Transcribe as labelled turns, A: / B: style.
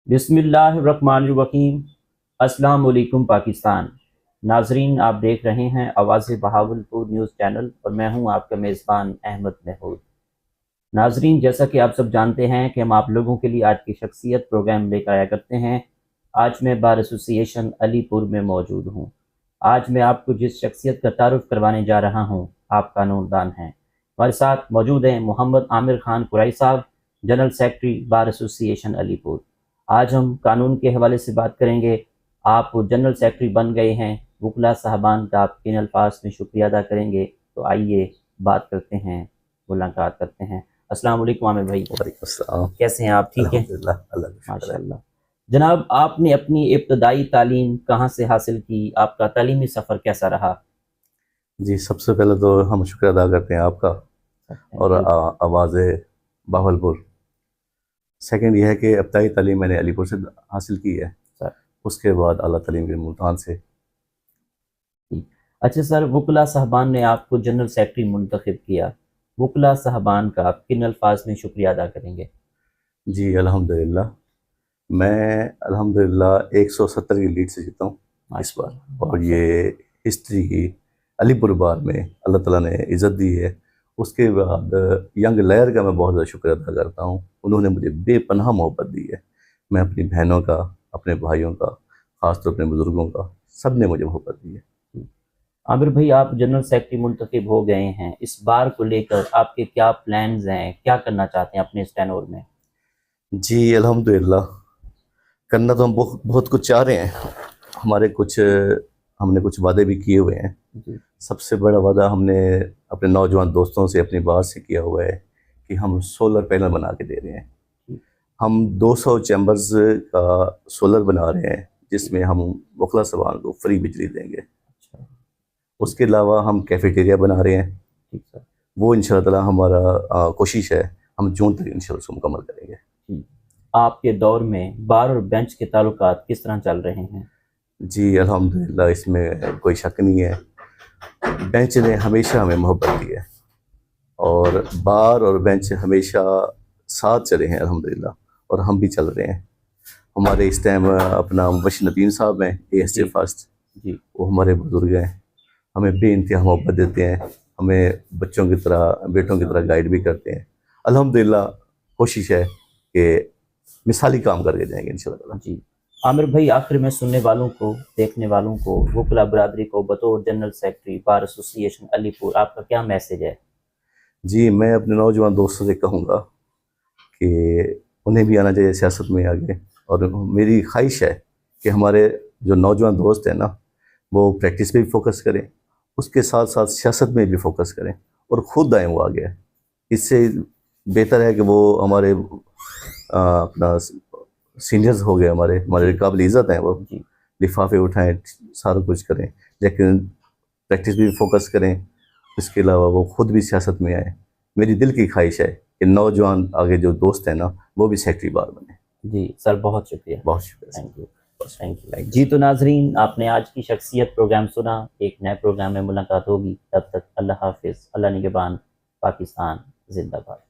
A: बिस्मिल्लाहिर्रहमानिर्रहीम। अस्सलाम वालेकुम पाकिस्तान। नाजरीन, आप देख रहे हैं आवाज़ बहावलपुर न्यूज़ चैनल और मैं हूं आपका मेज़बान अहमद महमूद। नाजरीन, जैसा कि आप सब जानते हैं कि हम आप लोगों के लिए आज की शख्सियत प्रोग्राम लेकर आया करते हैं। आज मैं बार एसोसिएशन अलीपुर में मौजूद हूँ। आज मैं आपको जिस शख्सियत का तारुफ करवाने जा रहा हूँ, आप कानूनदान हैं। हमारे साथ मौजूद हैं मोहम्मद आमिर खान कुरैशी साहब, general secretary bar association Alipur. आज हम कानून के हवाले से बात करेंगे। आप जनरल सेक्रेटरी बन गए हैं, वकला साहबान का आप किन अल्फाज में शुक्रिया अदा करेंगे, तो आइए बात करते हैं, मुलाकात करते हैं। अस्सलाम वालेकुम आमिर भाई।
B: वालेकुम अस्सलाम।
A: कैसे हैं आप? ठीक हैं?
B: अल्हम्दुलिल्लाह, अल्लाह का शुक्र है।
A: माशाल्लाह। जनाब, आपने अपनी इब्तदाई तालीम कहाँ से हासिल की? आपका तालीमी सफ़र कैसा रहा?
B: जी, सबसे पहले तो हम शुक्र अदा करते हैं आपका और आवाज़ बहावलपुर। सेकंड ये है कि इब्तदाई तालीम मैंने अलीपुर से हासिल की है,
A: सर।
B: उसके बाद आला तालीम के मुल्तान से।
A: अच्छा सर, वकला साहबान ने आपको जनरल सेक्रेटरी मुंतखब किया, वकला साहबान का आप किन अल्फाज में शुक्रिया अदा करेंगे?
B: जी अल्हम्दुलिल्लाह, मैं अल्हम्दुलिल्लाह 170 की लीड से जीता हूँ इस बार, और ये हिस्ट्री की अलीपुर बार में अल्लाह ताला ने इज़्ज़त दी है। उसके बाद यंग लेयर का मैं बहुत ज़्यादा शुक्र अदा करता हूँ, उन्होंने मुझे बेपनाह मोहब्बत दी है। मैं अपनी बहनों का, अपने भाइयों का, ख़ासतौर अपने बुज़ुर्गों का, सब ने मुझे मोहब्बत दी है।
A: आमिर भाई, आप जनरल सेक्रेटरी मुंतखब हो गए हैं, इस बार को लेकर आपके क्या प्लान्स हैं, क्या करना चाहते हैं अपने इस टेन्योर में?
B: जी अल्हम्दुलिल्लाह, करना तो हम बहुत कुछ चाह रहे हैं। हमने कुछ वादे भी किए हुए हैं।
A: जी।
B: सबसे बड़ा वादा हमने अपने नौजवान दोस्तों से, अपनी बात से किया हुआ है कि हम सोलर पैनल बना के दे रहे हैं। हम 200 चैम्बर्स का सोलर बना रहे हैं, जिसमें हम वकला साहबान को फ्री बिजली देंगे। उसके अलावा हम कैफेटेरिया बना रहे हैं।
A: ठीक सर।
B: वो इंशाअल्लाह ताला हमारा कोशिश है, हम जून तक इंशाअल्लाह उसको मुकम्मल करेंगे।
A: आपके दौर में बार और बेंच के ताल्लुकात किस तरह चल रहे हैं?
B: जी अल्हम्दुलिल्लाह, इसमें कोई शक नहीं है। बेंच ने हमेशा हमें मोहब्बत दी है और बार और बेंच हमेशा साथ चले हैं अल्हम्दुलिल्लाह, और हम भी चल रहे हैं। हमारे इस टाइम अपना मुबश्शिर नदीम साहब हैं, ASJ फर्स्ट जी, वो हमारे बुजुर्ग हैं, हमें बेइंतहा मोहब्बत देते हैं, हमें बच्चों की तरह, बेटों की तरह गाइड भी करते हैं। अल्हम्दुलिल्लाह, कोशिश है कि मिसाली काम करके जाएंगे इंशाअल्लाह।
A: जी आमिर भाई, आखिर में सुनने वालों को, देखने वालों को, वकला बरादरी को बतौर general secretary bar association Alipur आपका क्या मैसेज है?
B: जी, मैं अपने नौजवान दोस्तों से कहूँगा कि उन्हें भी आना चाहिए सियासत में आगे, और मेरी ख्वाहिश है कि हमारे जो नौजवान दोस्त हैं ना, वो प्रैक्टिस पे भी फोकस करें, उसके साथ साथ सियासत में भी फोकस करें और ख़ुद आएँ वो आगे। इससे बेहतर है कि वो हमारे अपना सीनियर्स हो गए, हमारे काबिल इज़्ज़त हैं, वो लिफाफे उठाएं, सारा कुछ करें, लेकिन प्रैक्टिस भी फोकस करें। इसके अलावा वो ख़ुद भी सियासत में आए। मेरी दिल की ख्वाहिश है कि नौजवान आगे जो दोस्त हैं ना, वो भी सेक्रेटरी बार बने। जी
A: सर, बहुत शुक्रिया।
B: बहुत शुक्रिया।
A: Thank you. जी, तो नाजरीन, आपने आज की शख्सियत प्रोग्राम सुना। एक नए प्रोग्राम में मुलाकात होगी, तब तक अल्लाह हाफिज़, अल्लाह निगहबान, पाकिस्तान जिंदाबाद।